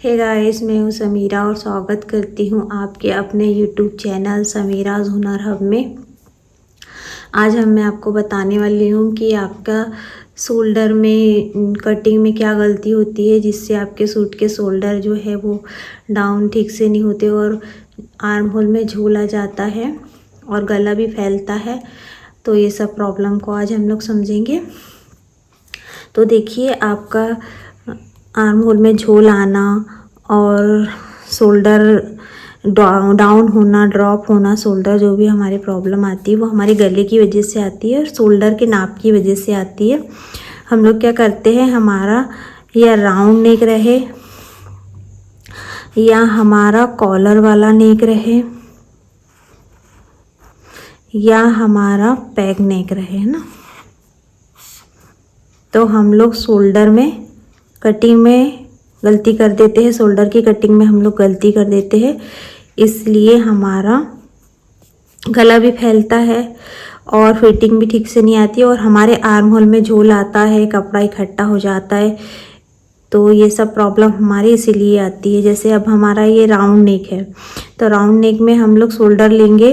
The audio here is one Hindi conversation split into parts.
हे गाइस, मैं हूँ समीरा और स्वागत करती हूँ आपके अपने यूट्यूब चैनल समीराज हुनर हब में। आज मैं आपको बताने वाली हूँ कि आपका शोल्डर में कटिंग में क्या गलती होती है जिससे आपके सूट के शोल्डर जो है वो डाउन ठीक से नहीं होते और आर्म होल में झूल आ जाता है और गला भी फैलता है। तो ये सब प्रॉब्लम को आज हम लोग समझेंगे। तो देखिए, आपका आर्म होल में झोल आना और शोल्डर डाउन होना, ड्रॉप होना, शोल्डर जो भी हमारी प्रॉब्लम आती है वो हमारे गले की वजह से आती है और शोल्डर के नाप की वजह से आती है। हम लोग क्या करते हैं, हमारा या राउंड नेक रहे या हमारा कॉलर वाला नेक रहे या हमारा पैक नेक रहे, है ना, तो हम लोग शोल्डर में कटिंग में गलती कर देते हैं। शोल्डर की कटिंग में हम लोग गलती कर देते हैं, इसलिए हमारा गला भी फैलता है और फिटिंग भी ठीक से नहीं आती और हमारे आर्म होल में झोल आता है, कपड़ा इकट्ठा हो जाता है। तो ये सब प्रॉब्लम हमारी इसीलिए आती है। जैसे अब हमारा ये राउंड नेक है, तो राउंड नेक में हम लोग शोल्डर लेंगे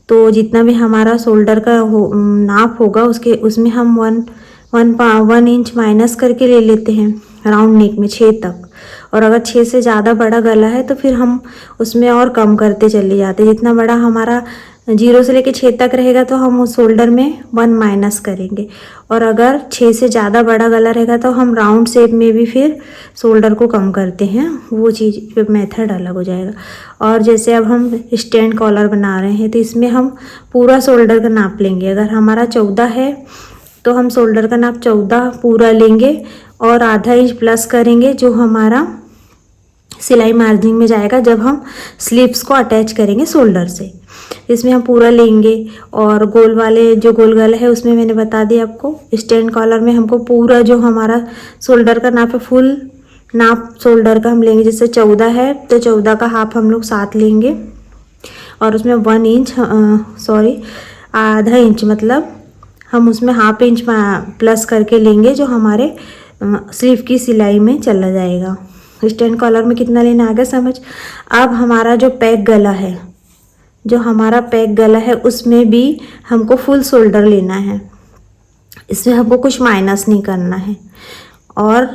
तो जितना भी हमारा शोल्डर का नाप होगा उसमें हम वन इंच माइनस करके ले लेते हैं राउंड नेक में 6 तक। और अगर 6 से ज़्यादा बड़ा गला है तो फिर हम उसमें और कम करते चले जाते हैं। जितना बड़ा हमारा 0 से लेके 6 तक रहेगा तो हम उस शोल्डर में 1 माइनस करेंगे। और अगर 6 से ज़्यादा बड़ा गला रहेगा तो हम राउंड शेप में भी फिर शोल्डर को कम करते हैं। वो चीज़ मेथड अलग हो जाएगा। और जैसे अब हम स्टैंड कॉलर बना रहे हैं तो इसमें हम पूरा शोल्डर का नाप लेंगे। अगर हमारा 14 है तो हम शोल्डर का नाप 14 पूरा लेंगे और आधा इंच प्लस करेंगे जो हमारा सिलाई मार्जिन में जाएगा जब हम स्लीव्स को अटैच करेंगे शोल्डर से। इसमें हम पूरा लेंगे और गोल वाले जो गोल गला है उसमें मैंने बता दिया आपको। स्टैंड कॉलर में हमको पूरा जो हमारा शोल्डर का नाप है फुल नाप शोल्डर का हम लेंगे। जैसे 14 है तो 14 का हाफ हम लोग 7 लेंगे और उसमें 1 इंच आधा इंच मतलब हम उसमें हाफ इंच प्लस करके लेंगे जो हमारे स्लीव की सिलाई में चला जाएगा। स्टैंड कॉलर में कितना लेना आ गया समझ। अब हमारा जो पैक गला है, जो हमारा पैक गला है उसमें भी हमको फुल शोल्डर लेना है। इसमें हमको कुछ माइनस नहीं करना है और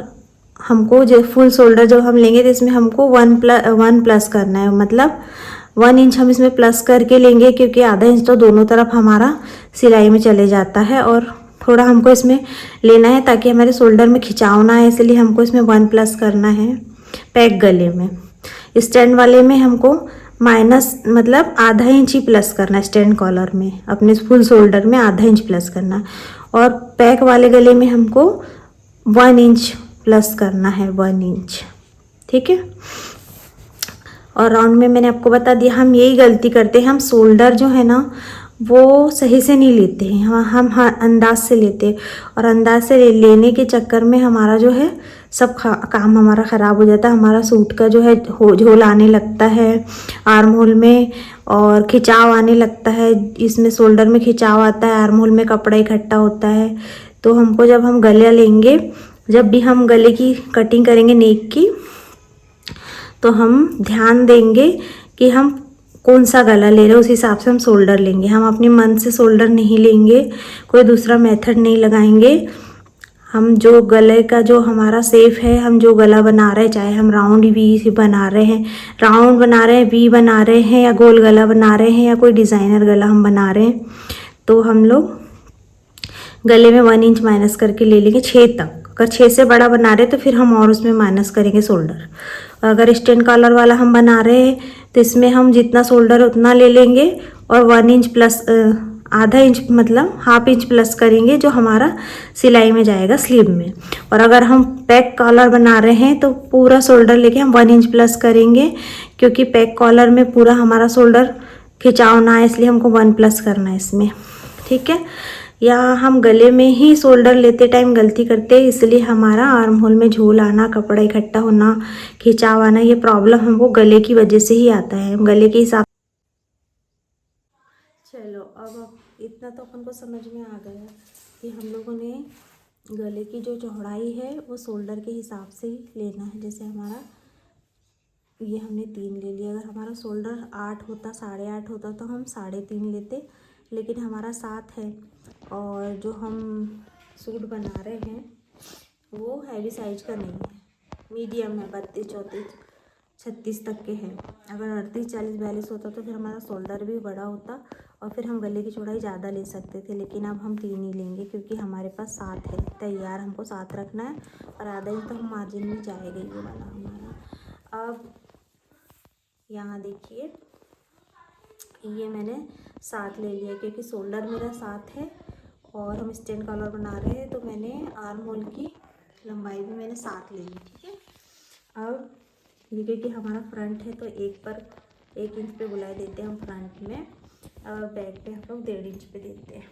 हमको जो फुल शोल्डर जब हम लेंगे तो इसमें हमको 1 प्लस करना है, मतलब 1 इंच हम इसमें प्लस करके लेंगे क्योंकि आधा इंच तो दोनों तरफ हमारा सिलाई में चले जाता है और थोड़ा हमको इसमें लेना है ताकि हमारे शोल्डर में खिंचाव ना है, इसलिए हमको इसमें 1 प्लस करना है पैक गले में। स्टैंड वाले में हमको माइनस मतलब आधा इंच ही प्लस करना है। स्टैंड कॉलर में अपने फुल शोल्डर में आधा इंच प्लस करना और पैक वाले गले में हमको 1 इंच प्लस करना है, 1 इंच, ठीक है। और राउंड में मैंने आपको बता दिया, हम यही गलती करते हैं, हम शोल्डर जो है ना वो सही से नहीं लेते हैं, हम अंदाज से लेते हैं और अंदाज से लेने के चक्कर में हमारा जो है सब काम हमारा ख़राब हो जाता है। हमारा सूट का जो है झोल आने लगता है आर्म होल में और खिंचाव आने लगता है। इसमें शोल्डर में खिंचाव आता है, आर्म होल में कपड़ा इकट्ठा होता है। तो हमको जब हम गला लेंगे, जब भी हम गले की कटिंग करेंगे नेक की, तो हम ध्यान देंगे कि हम कौन सा गला ले रहे हैं, उस हिसाब से हम शोल्डर लेंगे। हम अपने मन से शोल्डर नहीं लेंगे, कोई दूसरा मेथड नहीं लगाएंगे। हम जो गले का जो हमारा शेप है, हम जो गला बना रहे हैं, चाहे हम राउंड वी बना रहे हैं, वी बना रहे हैं या गोल गला बना रहे हैं या कोई डिज़ाइनर गला हम बना रहे हैं, तो हम लोग गले में 1 इंच माइनस करके ले लेंगे 6 तक। अगर 6 से बड़ा बना रहे तो फिर हम और उसमें माइनस करेंगे शोल्डर। और अगर स्टैंड कॉलर वाला हम बना रहे हैं तो इसमें हम जितना शोल्डर उतना ले लेंगे और 1 इंच प्लस आधा इंच मतलब हाफ इंच प्लस करेंगे जो हमारा सिलाई में जाएगा स्लीव में। और अगर हम पैक कॉलर बना रहे हैं तो पूरा शोल्डर लेके हम 1 इंच प्लस करेंगे क्योंकि पैक कॉलर में पूरा हमारा शोल्डर खिंचाव ना है, इसलिए हमको 1 प्लस करना है इसमें, ठीक है। या हम गले में ही शोल्डर लेते टाइम गलती करते हैं, इसलिए हमारा आर्म होल में झोल आना, कपड़ा इकट्ठा होना, खिंचाव आना, ये प्रॉब्लम हमको गले की वजह से ही आता है। हम गले के हिसाब। चलो अब इतना तो अपन को समझ में आ गया कि हम लोगों ने गले की जो चौड़ाई है वो शोल्डर के हिसाब से ही लेना है। जैसे हमारा ये हमने 3 ले लिया। अगर हमारा शोल्डर 8 होता, 8.5 होता तो हम 3.5 लेते, लेकिन हमारा 7 है। और जो हम सूट बना रहे हैं वो हैवी साइज का नहीं है, मीडियम है, 32, 34, 36 तक के हैं। अगर 38, 40, 42 होता तो फिर हमारा शोल्डर भी बड़ा होता और फिर हम गले की चौड़ाई ज़्यादा ले सकते थे, लेकिन अब हम 3 ही लेंगे क्योंकि हमारे पास 7 है तैयार, हमको 7 रखना है और आधा इंच तो हम मार्जिन में जाएगा ये वाला हमारा। अब यहाँ देखिए ये मैंने 7 ले लिया क्योंकि शोल्डर मेरा 7 है और हम स्टैंड कॉलर बना रहे हैं, तो मैंने आर्म होल की लंबाई भी मैंने 7 ले ली। ठीक है, अब ये क्योंकि हमारा फ्रंट है तो 1 इंच पे गोलाई देते हैं हम फ्रंट में, और बैक पे हम लोग 1.5 इंच पे देते हैं।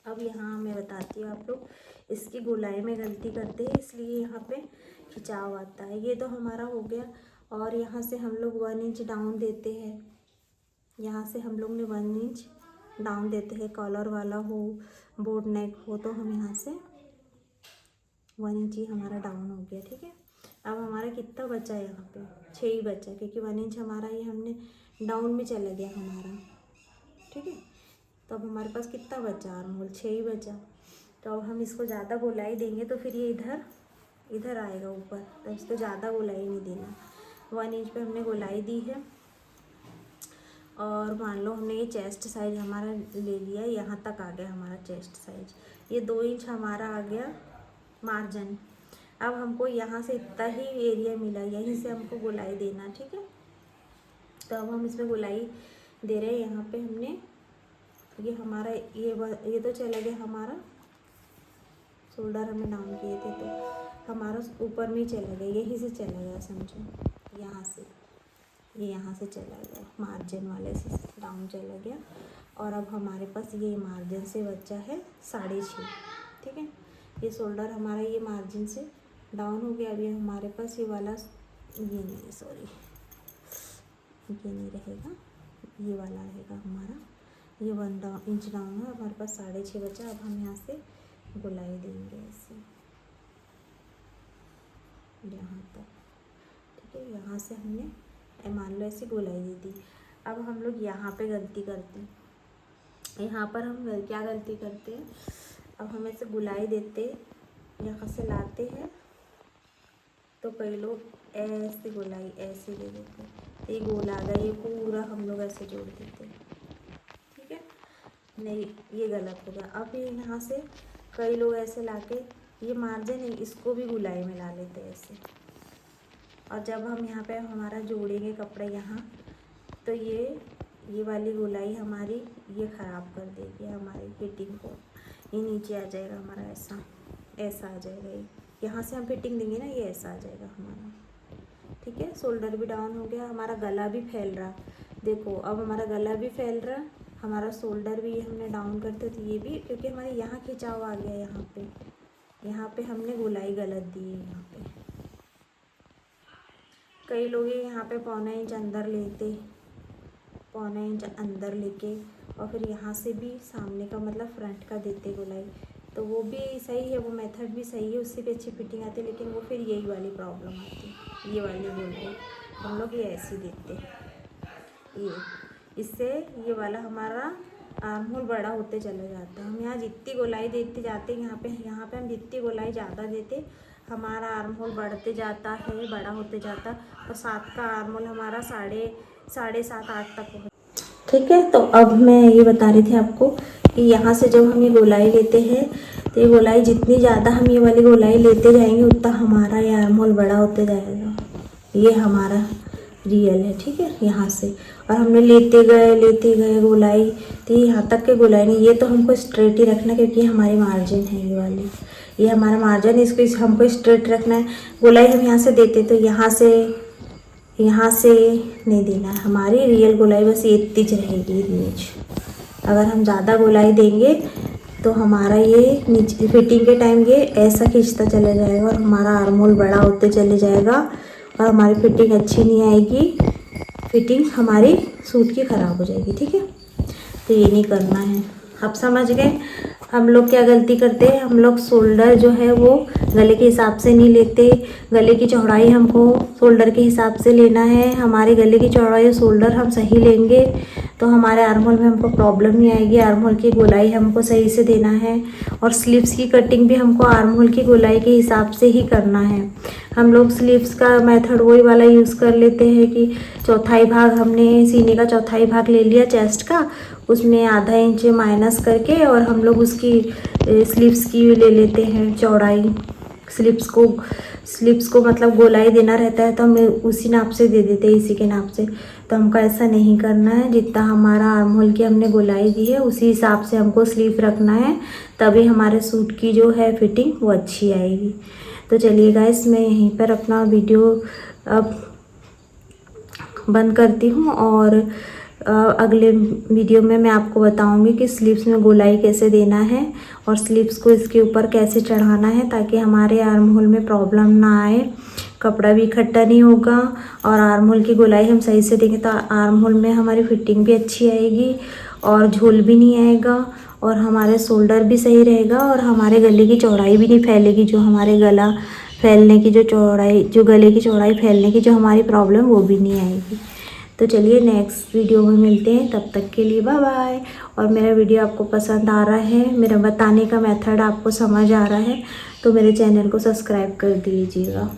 अब यहाँ मैं बताती हूँ, आप लोग इसकी गोलाई में गलती करते हैं इसलिए यहाँ पे खिंचाव आता है। ये तो हमारा हो गया, और यहाँ से हम लोग 1 इंच डाउन देते हैं। यहाँ से हम लोग ने 1 इंच डाउन देते हैं, कॉलर वाला हो, बोट नेक हो, तो हम यहाँ से 1 इंच ही हमारा डाउन हो गया। ठीक है, अब हमारा कितना बचा है, यहाँ पे 6 ही बचा क्योंकि 1 इंच हमारा ये हमने डाउन में चला गया हमारा। ठीक है, तो अब हमारे पास कितना बचा, आर्म होल 6 ही बचा। तो अब हम इसको ज़्यादा गोलाई देंगे तो फिर ये इधर आएगा ऊपर, तो इसको ज़्यादा गोलाई नहीं देना। 1 इंच पे हमने गोलाई दी है, और मान लो हमने ये चेस्ट साइज हमारा ले लिया, यहाँ तक आ गया हमारा चेस्ट साइज, ये 2 इंच हमारा आ गया मार्जिन। अब हमको यहाँ से इतना ही एरिया मिला, यहीं से हमको गोलाई देना। ठीक है, तो अब हम इसमें गोलाई दे रहे हैं। यहाँ पे हमने ये हमारा ये तो चला गया हमारा शोल्डर, हमने डाउन किए थे तो हमारा ऊपर में ही चला गया, यहीं से चला गया समझो, यहाँ से ये यहाँ से चला गया, मार्जिन वाले से डाउन चला गया। और अब हमारे पास ये मार्जिन से बचा है 6.5। ठीक है, ये शोल्डर हमारा ये मार्जिन से डाउन हो गया। अभी हमारे पास ये वाला ये नहीं, सॉरी ये नहीं रहेगा, ये वाला रहेगा हमारा, ये 1 इंच डाउन है, हमारे पास 6.5 बचा। अब हम यहाँ से गोलाई देंगे ऐसे यहाँ तक। ठीक है, यहाँ से हमने मान लो ऐसे गोलाई दे दी। अब हम लोग यहाँ पे गलती करते हैं, यहाँ पर हम क्या गलती करते हैं, अब हम ऐसे गोलाई देते, यहाँ से लाते हैं, तो कई लोग ऐसे गोलाई ऐसे दे देते हैं, तो ये गोल आ गया, ये पूरा हम लोग ऐसे जोड़ देते हैं। ठीक है, नहीं ये गलत हो गया। अब ये यहाँ से कई लोग ऐसे लाके ये मार्जिन है इसको भी गोलाई में ला लेते हैं ऐसे, और जब हम यहाँ पे हमारा जोड़ेंगे कपड़ा यहाँ, तो ये वाली गोलाई हमारी ये ख़राब कर देगी हमारी फिटिंग को, ये नीचे आ जाएगा हमारा, ऐसा आ जाएगा। ये यहाँ से हम फिटिंग देंगे ना, ये ऐसा आ जाएगा हमारा। ठीक है, शोल्डर भी डाउन हो गया, हमारा गला भी फैल रहा, देखो अब हमारा गला भी फैल रहा, हमारा शोल्डर भी ये हमने डाउन करते तो ये भी, क्योंकि हमारे यहाँ खिंचाव आ गया, यहाँ पे हमने गोलाई गलत दी है। यहाँ पे कई लोग यहाँ पे 1.25 इंच अंदर लेते, 1.25 इंच अंदर लेके और फिर यहाँ से भी सामने का मतलब फ्रंट का देते गोलाई, तो वो भी सही है, वो मेथड भी सही है, उससे भी अच्छी फिटिंग आती है। लेकिन वो फिर यही वाली प्रॉब्लम आती है, ये वाली गोलाई हम लोग ये ऐसी देते हैं, ये इससे ये वाला हमारा आर्म होल बड़ा होते चले जाता है। हम यहाँ जितनी गोलाई देते जाते हैं, यहाँ पे हम जितनी गोलाई ज़्यादा देते, हमारा आर्म होल बढ़ते जाता है, बड़ा होते जाता, और 7 का आर्म होल हमारा 7.5 8 तक हो। ठीक है, तो अब मैं ये बता रही थी आपको कि यहाँ से जब हम ये गोलाई लेते हैं, तो ये गोलाई जितनी ज़्यादा हम ये वाली गोलाई लेते जाएंगे उतना हमारा ये आर्म होल बड़ा होते जाएगा। ये हमारा रियल है। ठीक है, यहाँ से और हमने लेते गए गोलाई, तो यहाँ तक के गोलाई नहीं, ये तो हमको स्ट्रेट ही रखना क्योंकि हमारी मार्जिन है, ये वाली ये हमारा मार्जिन है, इसको हमको स्ट्रेट रखना है। गोलाई हम यहाँ से देते तो यहाँ से नहीं देना है, हमारी रियल गोलाई बस ये इतनी रहेगी नीचे। अगर हम ज़्यादा गोलाई देंगे तो हमारा ये नीचे फिटिंग के टाइम ये ऐसा खींचता चला जाएगा और हमारा आर्म होल बड़ा होते चले जाएगा और हमारी फिटिंग अच्छी नहीं आएगी, फिटिंग हमारी सूट की ख़राब हो जाएगी। ठीक है, तो ये नहीं करना है। आप समझ गए। हम लोग क्या गलती करते हैं, हम लोग शोल्डर जो है वो गले के हिसाब से नहीं लेते। गले की चौड़ाई हमको शोल्डर के हिसाब से लेना है। हमारे गले की चौड़ाई और शोल्डर हम सही लेंगे तो हमारे आर्म होल में हमको प्रॉब्लम नहीं आएगी। आर्म होल की गोलाई हमको सही से देना है और स्लीव्स की कटिंग भी हमको आर्म होल की गोलाई के हिसाब से ही करना है। हम लोग स्लीव्स का मेथड वही वाला यूज़ कर लेते हैं कि चौथाई भाग हमने सीने का चौथाई भाग ले लिया चेस्ट का, उसमें आधा इंच माइनस करके और हम लोग उसकी स्लीव्स की ले लेते हैं चौड़ाई। स्लीव्स को मतलब गोलाई देना रहता है तो हम उसी नाप से दे देते हैं, इसी के नाप से। तो हमको ऐसा नहीं करना है, जितना हमारा आर्म होल की हमने गोलाई दी है उसी हिसाब से हमको स्लीव रखना है, तभी हमारे सूट की जो है फिटिंग वो अच्छी आएगी। तो चलिए गाइस, मैं यहीं पर अपना वीडियो अब बंद करती हूँ और अगले वीडियो में मैं आपको बताऊंगी कि स्लीव्स में गोलाई कैसे देना है और स्लीव्स को इसके ऊपर कैसे चढ़ाना है ताकि हमारे आर्म होल में प्रॉब्लम ना आए, कपड़ा भी इकट्ठा नहीं होगा और आर्म होल की गोलाई हम सही से देंगे तो आर्म होल में हमारी फिटिंग भी अच्छी आएगी और झोल भी नहीं आएगा और हमारे शोल्डर भी सही रहेगा और हमारे गले की चौड़ाई भी नहीं फैलेगी, जो हमारे गला फैलने की जो चौड़ाई, जो गले की चौड़ाई फैलने की जो हमारी प्रॉब्लम वो भी नहीं आएगी। तो चलिए नेक्स्ट वीडियो में मिलते हैं, तब तक के लिए बाय बाय। और मेरा वीडियो आपको पसंद आ रहा है, मेरा बताने का मेथड आपको समझ आ रहा है तो मेरे चैनल को सब्सक्राइब कर दीजिएगा।